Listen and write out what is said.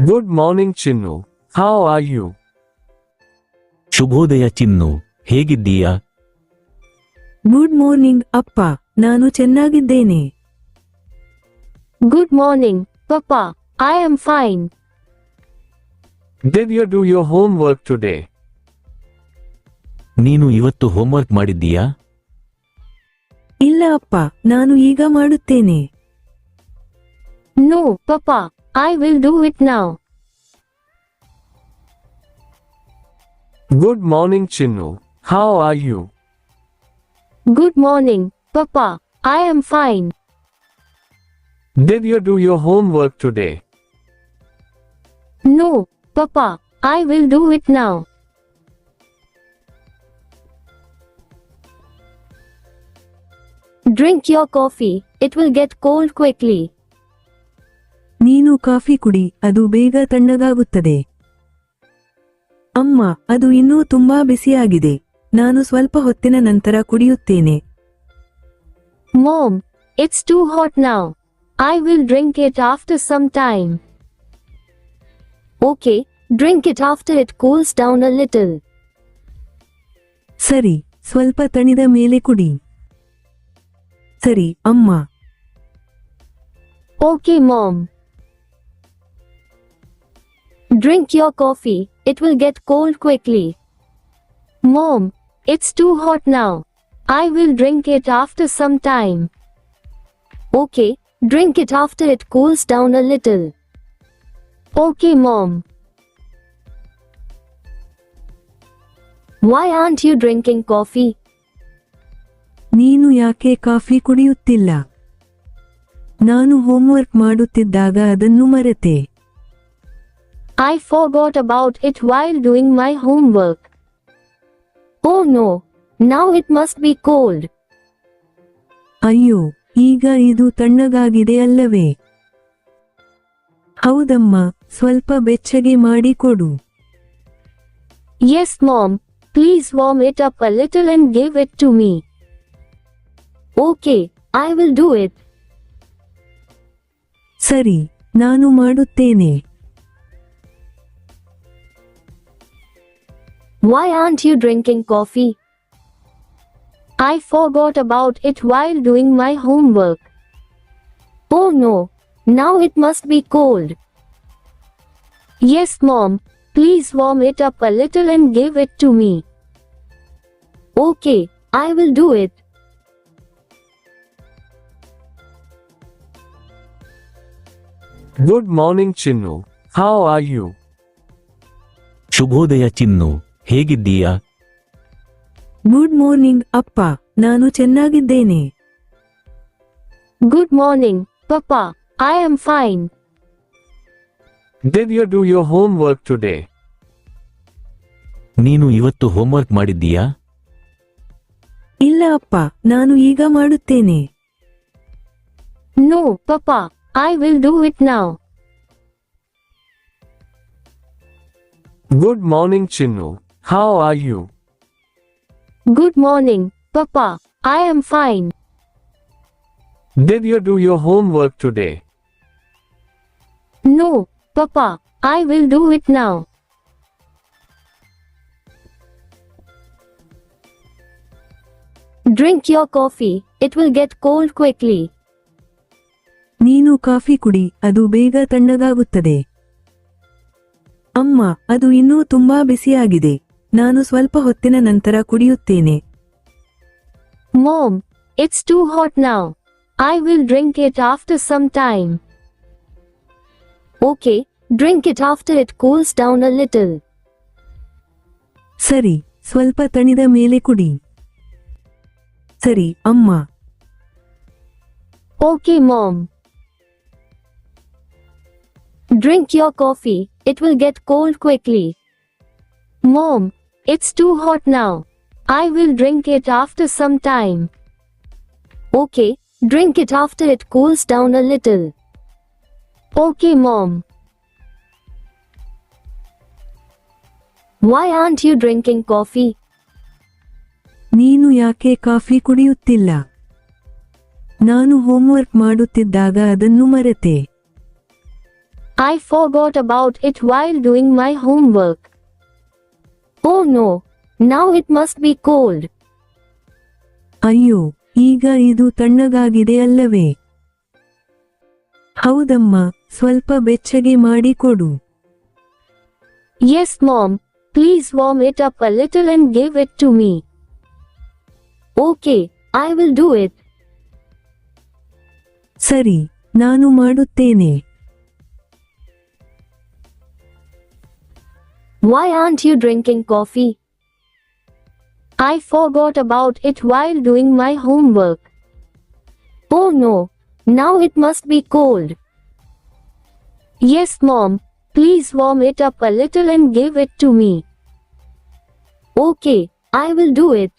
Good morning, Chinnu. How are you? ಶುಭೋದಯ ಚಿನ್ನು, ಹೇಗಿದ್ದೀಯಾ? Good morning ಅಪ್ಪ, ನಾನು ಚೆನ್ನಾಗಿದ್ದೇನೆ. Good morning, Papa. I am fine. Did you do your homework today? ನೀನು ಇವತ್ತು ಹೋಮ್ವರ್ಕ್ ಮಾಡಿದ್ದೀಯಾ? ಇಲ್ಲ ಅಪ್ಪ, ನಾನು ಈಗ ಮಾಡುತ್ತೇನೆ. No, Papa. I will do it now. Good morning, Chinnu. How are you? Good morning, Papa. I am fine. Did you do your homework today? No, Papa. I will do it now. Drink your coffee. It will get cold quickly. ನೀನು coffee ಕುಡಿ, ಅದು ಬೇಗ ತಣ್ಣಗಾಗುತ್ತದೆ. ಅಮ್ಮ, ಅದು ಇನ್ನೂ ತುಂಬಾ ಬಿಸಿಯಾಗಿದೆ. ನಾನು ಸ್ವಲ್ಪ ಹೊತ್ತಿನ ನಂತರ ಕುಡಿಯುತ್ತೇನೆ. Mom, it's too hot now. I will drink it after some time. Okay, drink it after it cools down a little. ಸರಿ, ಸ್ವಲ್ಪ ತಣಿದ ಮೇಲೆ ಕುಡಿ. ಸರಿ, ಅಮ್ಮ. Okay, Mom. Drink your coffee. It will get cold quickly. Mom, it's too hot now. I will drink it after some time. Okay, drink it after it cools down a little. Okay, Mom. Why aren't you drinking coffee? ನೀನು ಯಾಕೆ coffee ಕುಡಿಯುತ್ತಿಲ್ಲ? ನಾನು homework ಮಾಡುತ್ತಿದ್ದಾಗ ಅದನ್ನು ಮರೆತೆ. I forgot about it while doing my homework. Oh no, now it must be cold. ಅಯ್ಯೋ, ಈಗ ಇದು ತಣ್ಣಗಾಗಿದೆ ಅಲ್ಲವೇ? ಹೌದಮ್ಮ, ಸ್ವಲ್ಪ ಬೆಚ್ಚಗೆ ಮಾಡಿ ಕೊಡು. Yes, Mom. Please warm it up a little and give it to me. Okay, I will do it. ಸರಿ, ನಾನು ಮಾಡುತ್ತೇನೆ. Why aren't you drinking coffee? I forgot about it while doing my homework. Oh no, now it must be cold. Yes, Mom. Please warm it up a little and give it to me. Okay, I will do it. Good morning, Chinnu. How are you? ಶುಭೋದಯ ಚಿನ್ನು, ಹೇಗಿದ್ದೀಯಾ? Good morning ಅಪ್ಪ, ನಾನು ಚೆನ್ನಾಗಿದ್ದೇನೆ. Good morning, Papa. I am fine. Did you do your homework today? ನೀನು ಇವತ್ತು homework ಮಾಡಿದ್ದೀಯಾ? ಇಲ್ಲ ಅಪ್ಪ, ನಾನು ಈಗ ಮಾಡುತ್ತೇನೆ. No, Papa. I will do it now. Good morning, Chinnu. How are you? Good morning, Papa. I am fine. Did you do your homework today? No, Papa. I will do it now. Drink your coffee. It will get cold quickly. ನೀನು coffee ಕುಡಿ, ಅದು ಬೇಗ ತಣ್ಣಗಾಗುತ್ತದೆ. ಅಮ್ಮ, ಅದು ಇನ್ನೂ ತುಂಬಾ ಬಿಸಿಯಾಗಿದೆ. ನಾನು ಸ್ವಲ್ಪ ಹೊತ್ತಿನ ನಂತರ ಕುಡಿಯುತ್ತೇನೆ. Mom, it's too hot now. I will drink it after some time. Okay, drink it after it cools down a little. ಸರಿ, ಸ್ವಲ್ಪ ತಣಿದ ಮೇಲೆ ಕುಡಿ. ಸರಿ, ಅಮ್ಮ. Okay, Mom. Drink your coffee. It will get cold quickly. Mom, it's too hot now. I will drink it after some time. Okay, drink it after it cools down a little. Okay, Mom. Why aren't you drinking coffee? ನೀನು ಯಾಕೆ coffee ಕುಡಿಯುತ್ತಿಲ್ಲ? ನಾನು homework ಮಾಡುತ್ತಿದ್ದಾಗ ಅದನ್ನು ಮರೆತೆ. I forgot about it while doing my homework. Oh no, now it must be cold. ಅಯ್ಯೋ, ಈಗ ಇದು ತಣ್ಣಗಾಗಿದೆ ಅಲ್ಲವೇ? ಹೌದಮ್ಮ, ಸ್ವಲ್ಪ ಬೆಚ್ಚಗೆ ಮಾಡಿ ಕೊಡು. Yes, Mom, please warm it up a little and give it to me. Okay, I will do it. ಸರಿ, ನಾನು ಮಾಡುತ್ತೇನೆ. Why aren't you drinking coffee? I forgot about it while doing my homework. Oh no, now it must be cold. Yes, Mom, please warm it up a little and give it to me. Okay, I will do it.